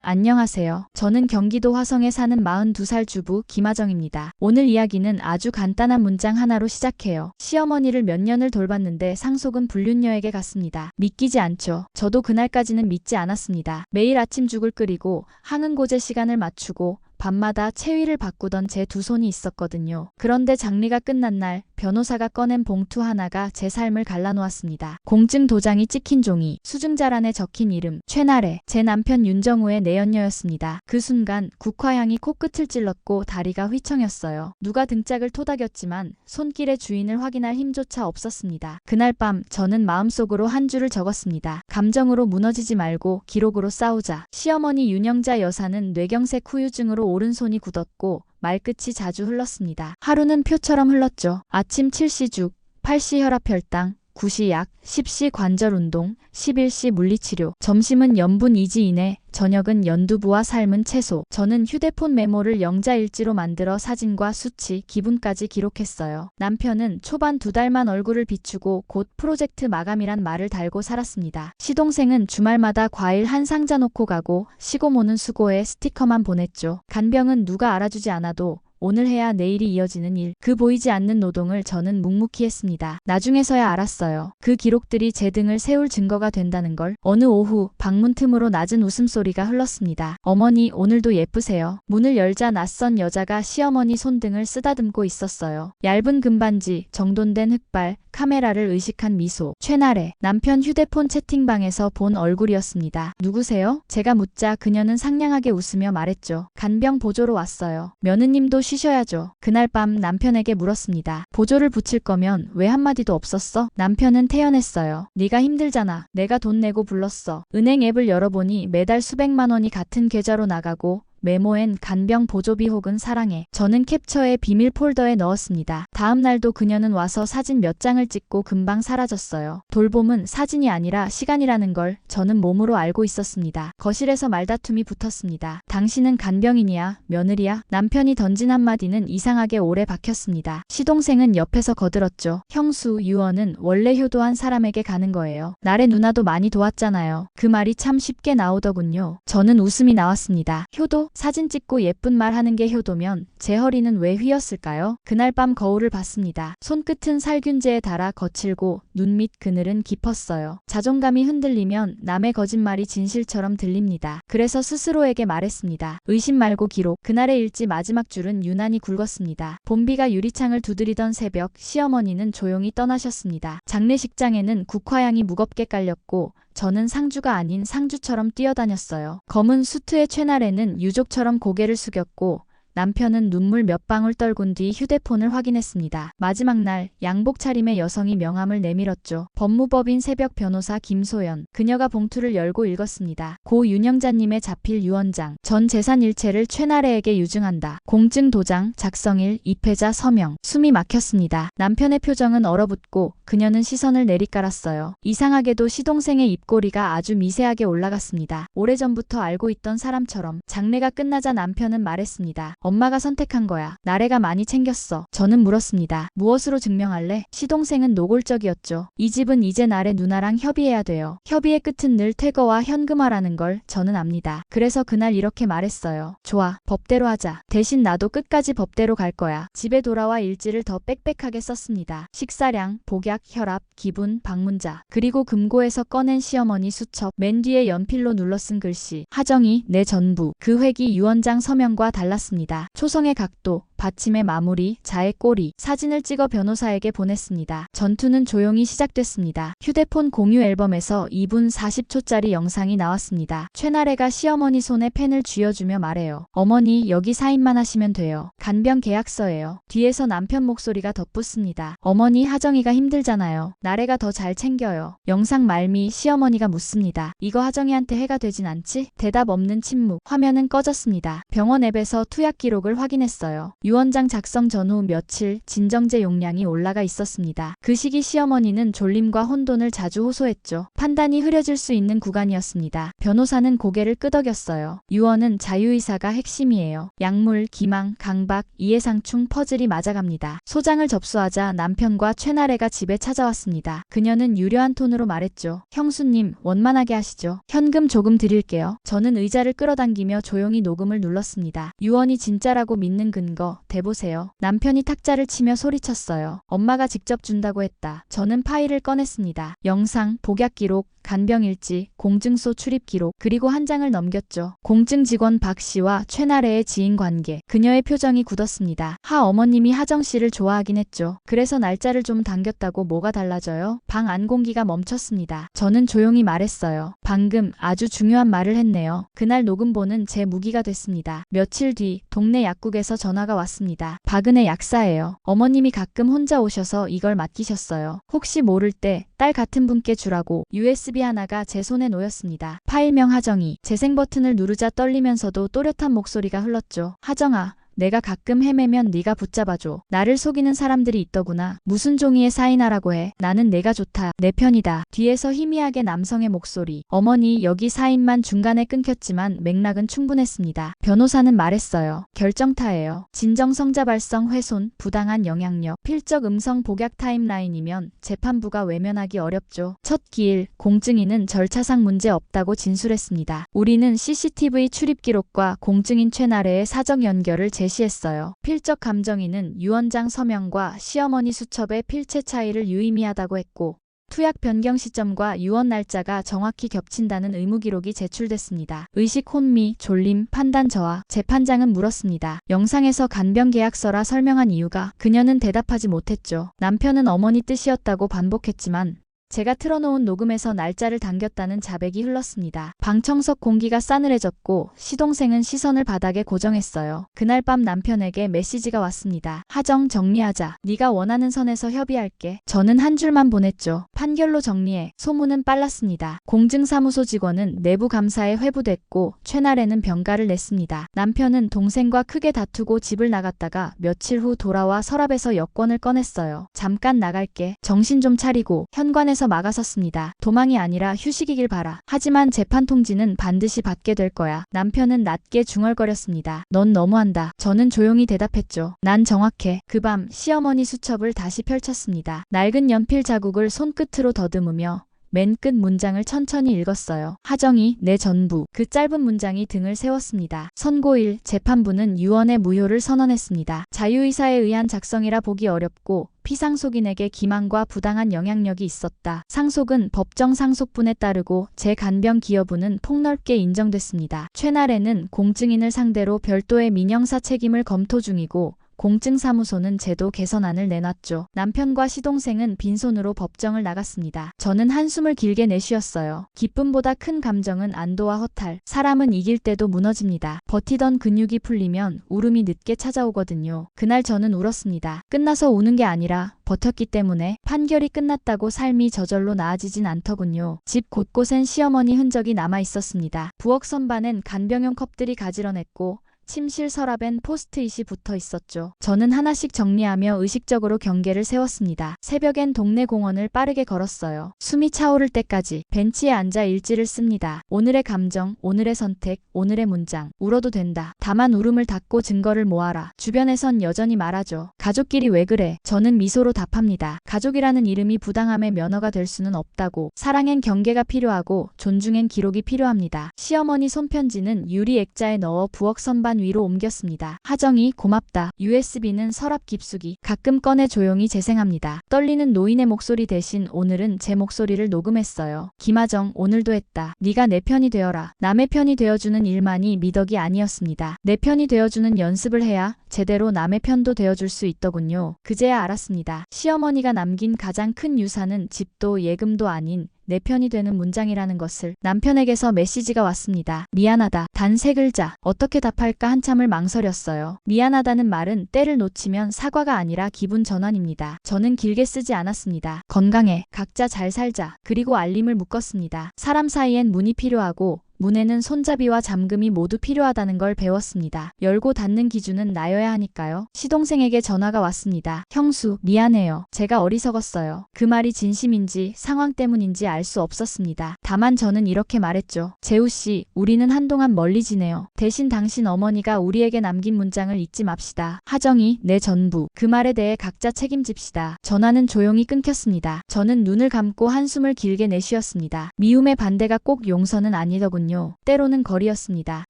안녕하세요. 저는 경기도 화성에 사는 42살 주부 김하정입니다. 오늘 이야기는 아주 간단한 문장 하나로 시작해요. 시어머니를 몇 년을 돌봤는데 상속은 불륜녀에게 갔습니다. 믿기지 않죠? 저도 그날까지는 믿지 않았습니다. 매일 아침 죽을 끓이고 항응고제 시간을 맞추고 밤마다 체위를 바꾸던 제 두 손이 있었거든요. 그런데 장례가 끝난 날 변호사가 꺼낸 봉투 하나가 제 삶을 갈라놓았습니다. 공증 도장이 찍힌 종이, 수증자란에 적힌 이름, 최나래, 제 남편 윤정우의 내연녀였습니다. 그 순간 국화향이 코끝을 찔렀고 다리가 휘청였어요. 누가 등짝을 토닥였지만 손길의 주인을 확인할 힘조차 없었습니다. 그날 밤 저는 마음속으로 한 줄을 적었습니다. 감정으로 무너지지 말고 기록으로 싸우자. 시어머니 윤영자 여사는 뇌경색 후유증으로 오른손이 굳었고 말끝이 자주 흘렀습니다. 하루는 표처럼 흘렀죠. 아침 7시 죽, 8시 혈압혈당, 9시 약, 10시 관절운동, 11시 물리치료, 점심은 염분 이지인해, 저녁은 연두부와 삶은 채소. 저는 휴대폰 메모를 영자일지로 만들어 사진과 수치, 기분까지 기록했어요. 남편은 초반 2달만 얼굴을 비추고 곧 프로젝트 마감이란 말을 달고 살았습니다. 시동생은 주말마다 과일 한 상자 놓고 가고 시고모는 수고해 스티커만 보냈죠. 간병은 누가 알아주지 않아도 오늘 해야 내일이 이어지는 일, 그 보이지 않는 노동을 저는 묵묵히 했습니다. 나중에서야 알았어요. 그 기록들이 제 등을 세울 증거가 된다는 걸. 어느 오후 방문 틈으로 낮은 웃음소리가 흘렀습니다. 어머니 오늘도 예쁘세요. 문을 열자 낯선 여자가 시어머니 손등을 쓰다듬고 있었어요. 얇은 금반지, 정돈된 흑발, 카메라를 의식한 미소. 최나래, 남편 휴대폰 채팅방에서 본 얼굴이었습니다. 누구세요? 제가 묻자 그녀는 상냥하게 웃으며 말했죠. 간병 보조로 왔어요. 며느님도 쉬셔야죠. 그날 밤 남편에게 물었습니다. 보조를 붙일 거면 왜 한마디도 없었어? 남편은 태연했어요. 네가 힘들잖아. 내가 돈 내고 불렀어. 은행 앱을 열어보니 매달 수백만 원이 같은 계좌로 나가고 메모엔 간병 보조비 혹은 사랑해. 저는 캡처에 비밀 폴더에 넣었습니다. 다음 날도 그녀는 와서 사진 몇 장을 찍고 금방 사라졌어요. 돌봄은 사진이 아니라 시간이라는 걸 저는 몸으로 알고 있었습니다. 거실에서 말다툼이 붙었습니다. 당신은 간병인이야? 며느리야? 남편이 던진 한마디는 이상하게 오래 박혔습니다. 시동생은 옆에서 거들었죠. 형수, 유언은 원래 효도한 사람에게 가는 거예요. 나래 누나도 많이 도왔잖아요. 그 말이 참 쉽게 나오더군요. 저는 웃음이 나왔습니다. 효도? 사진 찍고 예쁜 말 하는 게 효도면 제 허리는 왜 휘었을까요? 그날 밤 거울을 봤습니다. 손끝은 살균제에 달아 거칠고 눈 밑 그늘은 깊었어요. 자존감이 흔들리면 남의 거짓말이 진실처럼 들립니다. 그래서 스스로에게 말했습니다. 의심 말고 기록. 그날의 일지 마지막 줄은 유난히 굵었습니다. 봄비가 유리창을 두드리던 새벽, 시어머니는 조용히 떠나셨습니다. 장례식장에는 국화향이 무겁게 깔렸고 저는 상주가 아닌 상주처럼 뛰어다녔어요. 검은 수트의 최나래는 유족처럼 고개를 숙였고 남편은 눈물 몇 방울 떨군 뒤 휴대폰을 확인했습니다. 마지막 날 양복 차림의 여성이 명함을 내밀었죠. 법무법인 새벽 변호사 김소연. 그녀가 봉투를 열고 읽었습니다. 고 윤영자님의 자필 유언장. 전 재산 일체를 최나래에게 유증한다. 공증 도장, 작성일, 입회자 서명. 숨이 막혔습니다. 남편의 표정은 얼어붙고 그녀는 시선을 내리깔았어요. 이상하게도 시동생의 입꼬리가 아주 미세하게 올라갔습니다. 오래전부터 알고 있던 사람처럼. 장례가 끝나자 남편은 말했습니다. 엄마가 선택한 거야. 나래가 많이 챙겼어. 저는 물었습니다. 무엇으로 증명할래? 시동생은 노골적이었죠. 이 집은 이제 나래 누나랑 협의해야 돼요. 협의의 끝은 늘 퇴거와 현금화라는 걸 저는 압니다. 그래서 그날 이렇게 말했어요. 좋아. 법대로 하자. 대신 나도 끝까지 법대로 갈 거야. 집에 돌아와 일지를 더 빽빽하게 썼습니다. 식사량, 복약, 혈압, 기분, 방문자. 그리고 금고에서 꺼낸 시어머니 수첩. 맨 뒤에 연필로 눌러 쓴 글씨. 하정이, 내 전부. 그 획이 유언장 서명과 달랐습니다. 초성의 각도, 받침의 마무리, 자의 꼬리. 사진을 찍어 변호사에게 보냈습니다. 전투는 조용히 시작됐습니다. 휴대폰 공유 앨범에서 2분 40초짜리 영상이 나왔습니다. 최나래가 시어머니 손에 펜을 쥐어주며 말해요. 어머니 여기 사인만 하시면 돼요. 간병 계약서예요. 뒤에서 남편 목소리가 덧붙습니다. 어머니 하정이가 힘들잖아요. 나래가 더 잘 챙겨요. 영상 말미 시어머니가 묻습니다. 이거 하정이한테 해가 되진 않지? 대답 없는 침묵. 화면은 꺼졌습니다. 병원 앱에서 투약 기록을 확인했어요. 유언장 작성 전후 며칠 진정제 용량이 올라가 있었습니다. 그 시기 시어머니는 졸림과 혼돈을 자주 호소했죠. 판단이 흐려질 수 있는 구간이었습니다. 변호사는 고개를 끄덕였어요. 유언은 자유의사가 핵심이에요. 약물, 기망, 강박, 이해상충 퍼즐이 맞아갑니다. 소장을 접수하자 남편과 최나래가 집에 찾아왔습니다. 그녀는 유려한 톤으로 말했죠. 형수님, 원만하게 하시죠. 현금 조금 드릴게요. 저는 의자를 끌어당기며 조용히 녹음을 눌렀습니다. 유언이 진짜라고 믿는 근거 대보세요. 남편이 탁자를 치며 소리쳤어요. 엄마가 직접 준다고 했다. 저는 파일을 꺼냈습니다. 영상, 복약 기록, 간병일지, 공증소 출입 기록, 그리고 한 장을 넘겼죠. 공증 직원 박 씨와 최나래의 지인 관계. 그녀의 표정이 굳었습니다. 하 어머님이 하정 씨를 좋아하긴 했죠. 그래서 날짜를 좀 당겼다고 뭐가 달라져요? 방 안 공기가 멈췄습니다. 저는 조용히 말했어요. 방금 아주 중요한 말을 했네요. 그날 녹음본은 제 무기가 됐습니다. 며칠 뒤 동네 약국에서 전화가 왔습니다. 박은혜 약사예요. 어머님이 가끔 혼자 오셔서 이걸 맡기셨어요. 혹시 모를 때 딸 같은 분께 주라고. USB 하나가 제 손에 놓였습니다. 파일명 하정이. 재생 버튼을 누르자 떨리면서도 또렷한 목소리가 흘렀죠. 하정아. 내가 가끔 헤매면 네가 붙잡아줘. 나를 속이는 사람들이 있더구나. 무슨 종이에 사인하라고 해. 나는 내가 좋다. 내 편이다. 뒤에서 희미하게 남성의 목소리. 어머니, 여기 사인만 중간에 끊겼지만 맥락은 충분했습니다. 변호사는 말했어요. 결정타예요. 진정성자 발성 훼손, 부당한 영향력, 필적 음성 복약 타임라인이면 재판부가 외면하기 어렵죠. 첫 기일, 공증인은 절차상 문제 없다고 진술했습니다. 우리는 CCTV 출입 기록과 공증인 최나래의 사적 연결을 제시했어요. 필적 감정인은 유언장 서명과 시어머니 수첩의 필체 차이를 유의미하다고 했고 투약 변경 시점과 유언 날짜가 정확히 겹친다는 의무 기록이 제출됐습니다. 의식 혼미, 졸림, 판단 저하. 재판장은 물었습니다. 영상에서 간병 계약서라 설명한 이유가. 그녀는 대답하지 못했죠. 남편은 어머니 뜻이었다고 반복했지만 제가 틀어놓은 녹음에서 날짜를 당겼다는 자백이 흘렀습니다. 방청석 공기가 싸늘해졌고 시동생은 시선을 바닥에 고정했어요. 그날 밤 남편에게 메시지가 왔습니다. 하정, 정리하자. 네가 원하는 선에서 협의할게. 저는 한 줄만 보냈죠. 판결로 정리해. 소문은 빨랐습니다. 공증사무소 직원은 내부 감사에 회부됐고 최나래는 병가를 냈습니다. 남편은 동생과 크게 다투고 집을 나갔다가 며칠 후 돌아와 서랍에서 여권을 꺼냈어요. 잠깐 나갈게. 정신 좀 차리고. 현관에서 막아섰습니다. 도망이 아니라 휴식이길 바라. 하지만 재판 통지는 반드시 받게 될 거야. 남편은 낮게 중얼거렸습니다. 넌 너무한다. 저는 조용히 대답했죠. 난 정확해. 그 밤 시어머니 수첩을 다시 펼쳤습니다. 낡은 연필 자국을 손끝으로 더듬으며 맨 끝 문장을 천천히 읽었어요. 하정이, 내 전부. 그 짧은 문장이 등을 세웠습니다. 선고일, 재판부는 유언의 무효를 선언했습니다. 자유의사에 의한 작성이라 보기 어렵고 피상속인에게 기망과 부당한 영향력이 있었다. 상속은 법정 상속분에 따르고 재간병 기여분은 폭넓게 인정됐습니다. 최나래는 공증인을 상대로 별도의 민형사 책임을 검토 중이고 공증사무소는 제도 개선안을 내놨죠. 남편과 시동생은 빈손으로 법정을 나갔습니다. 저는 한숨을 길게 내쉬었어요. 기쁨보다 큰 감정은 안도와 허탈. 사람은 이길 때도 무너집니다. 버티던 근육이 풀리면 울음이 늦게 찾아오거든요. 그날 저는 울었습니다. 끝나서 우는 게 아니라 버텼기 때문에. 판결이 끝났다고 삶이 저절로 나아지진 않더군요. 집 곳곳엔 시어머니 흔적이 남아 있었습니다. 부엌 선반엔 간병용 컵들이 가지런했고 침실 서랍엔 포스트잇이 붙어 있었죠. 저는 하나씩 정리하며 의식적으로 경계를 세웠습니다. 새벽엔 동네 공원을 빠르게 걸었어요. 숨이 차오를 때까지. 벤치에 앉아 일지를 씁니다. 오늘의 감정, 오늘의 선택, 오늘의 문장. 울어도 된다. 다만 울음을 닫고 증거를 모아라. 주변에선 여전히 말하죠. 가족끼리 왜 그래? 저는 미소로 답합니다. 가족이라는 이름이 부당함의 면허가 될 수는 없다고. 사랑엔 경계가 필요하고 존중엔 기록이 필요합니다. 시어머니 손편지는 유리 액자에 넣어 부엌 선반 위로 옮겼습니다. 하정이, 고맙다. USB는 서랍 깊숙이. 가끔 꺼내 조용히 재생합니다. 떨리는 노인의 목소리 대신 오늘은 제 목소리를 녹음했어요. 김하정, 오늘도 했다. 네가 내 편이 되어라. 남의 편이 되어주는 일만이 미덕이 아니었습니다. 내 편이 되어주는 연습을 해야 제대로 남의 편도 되어줄 수 있더군요. 그제야 알았습니다. 시어머니가 남긴 가장 큰 유산은 집도 예금도 아닌 내 편이 되는 문장이라는 것을. 남편에게서 메시지가 왔습니다. 미안하다. 단 3글자. 어떻게 답할까 한참을 망설였어요. 미안하다는 말은 때를 놓치면 사과가 아니라 기분 전환입니다. 저는 길게 쓰지 않았습니다. 건강해. 각자 잘 살자. 그리고 알림을 묶었습니다. 사람 사이엔 문이 필요하고 문에는 손잡이와 잠금이 모두 필요하다는 걸 배웠습니다. 열고 닫는 기준은 나여야 하니까요. 시동생에게 전화가 왔습니다. 형수, 미안해요. 제가 어리석었어요. 그 말이 진심인지 상황 때문인지 알 수 없었습니다. 다만 저는 이렇게 말했죠. 재우씨, 우리는 한동안 멀리 지내요. 대신 당신 어머니가 우리에게 남긴 문장을 잊지 맙시다. 하정이, 내 전부. 그 말에 대해 각자 책임집시다. 전화는 조용히 끊겼습니다. 저는 눈을 감고 한숨을 길게 내쉬었습니다. 미움의 반대가 꼭 용서는 아니더군요. 때로는 거리였습니다.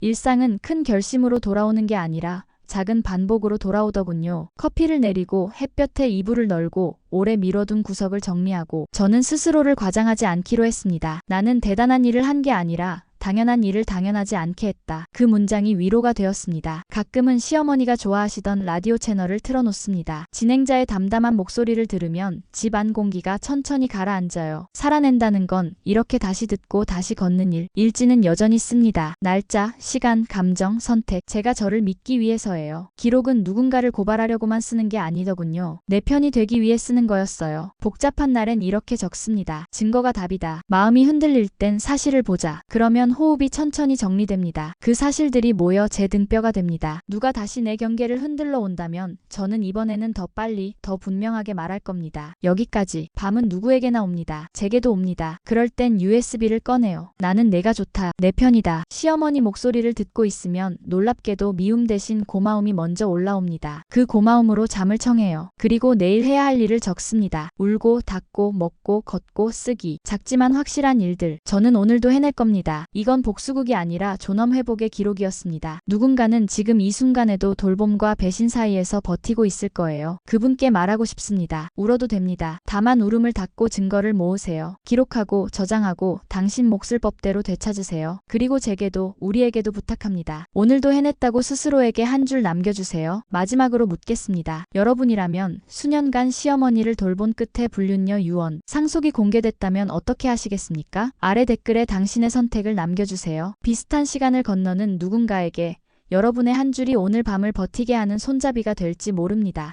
일상은 큰 결심으로 돌아오는 게 아니라 작은 반복으로 돌아오더군요. 커피를 내리고 햇볕에 이불을 널고 오래 미뤄둔 구석을 정리하고 저는 스스로를 과장하지 않기로 했습니다. 나는 대단한 일을 한 게 아니라 당연한 일을 당연하지 않게 했다. 그 문장이 위로가 되었습니다. 가끔은 시어머니가 좋아하시던 라디오 채널을 틀어놓습니다. 진행자의 담담한 목소리를 들으면 집 안 공기가 천천히 가라앉아요. 살아낸다는 건 이렇게 다시 듣고 다시 걷는 일. 일지는 여전히 씁니다. 날짜, 시간, 감정, 선택. 제가 저를 믿기 위해서예요. 기록은 누군가를 고발하려고만 쓰는 게 아니더군요. 내 편이 되기 위해 쓰는 거였어요. 복잡한 날엔 이렇게 적습니다. 증거가 답이다. 마음이 흔들릴 땐 사실을 보자. 그러면 호흡이 천천히 정리됩니다. 그 사실들이 모여 제 등뼈가 됩니다. 누가 다시 내 경계를 흔들러 온다면 저는 이번에는 더 빨리, 더 분명하게 말할 겁니다. 여기까지. 밤은 누구에게나 옵니다. 제게도 옵니다. 그럴 땐 USB를 꺼내요. 나는 내가 좋다. 내 편이다. 시어머니 목소리를 듣고 있으면 놀랍게도 미움 대신 고마움이 먼저 올라옵니다. 그 고마움으로 잠을 청해요. 그리고 내일 해야 할 일을 적습니다. 울고, 닦고, 먹고, 걷고, 쓰기. 작지만 확실한 일들. 저는 오늘도 해낼 겁니다. 이건 복수극이 아니라 존엄 회복의 기록이었습니다. 누군가는 지금 이 순간에도 돌봄과 배신 사이에서 버티고 있을 거예요. 그분께 말하고 싶습니다. 울어도 됩니다. 다만 울음을 닫고 증거를 모으세요. 기록하고 저장하고 당신 몫을 법대로 되찾으세요. 그리고 제게도 우리에게도 부탁합니다. 오늘도 해냈다고 스스로에게 한 줄 남겨주세요. 마지막으로 묻겠습니다. 여러분이라면 수년간 시어머니를 돌본 끝에 불륜녀 유언, 상속이 공개됐다면 어떻게 하시겠습니까? 아래 댓글에 당신의 선택을 남겨주세요. 비슷한 시간을 건너는 누군가에게 여러분의 한 줄이 오늘 밤을 버티게 하는 손잡이가 될지 모릅니다.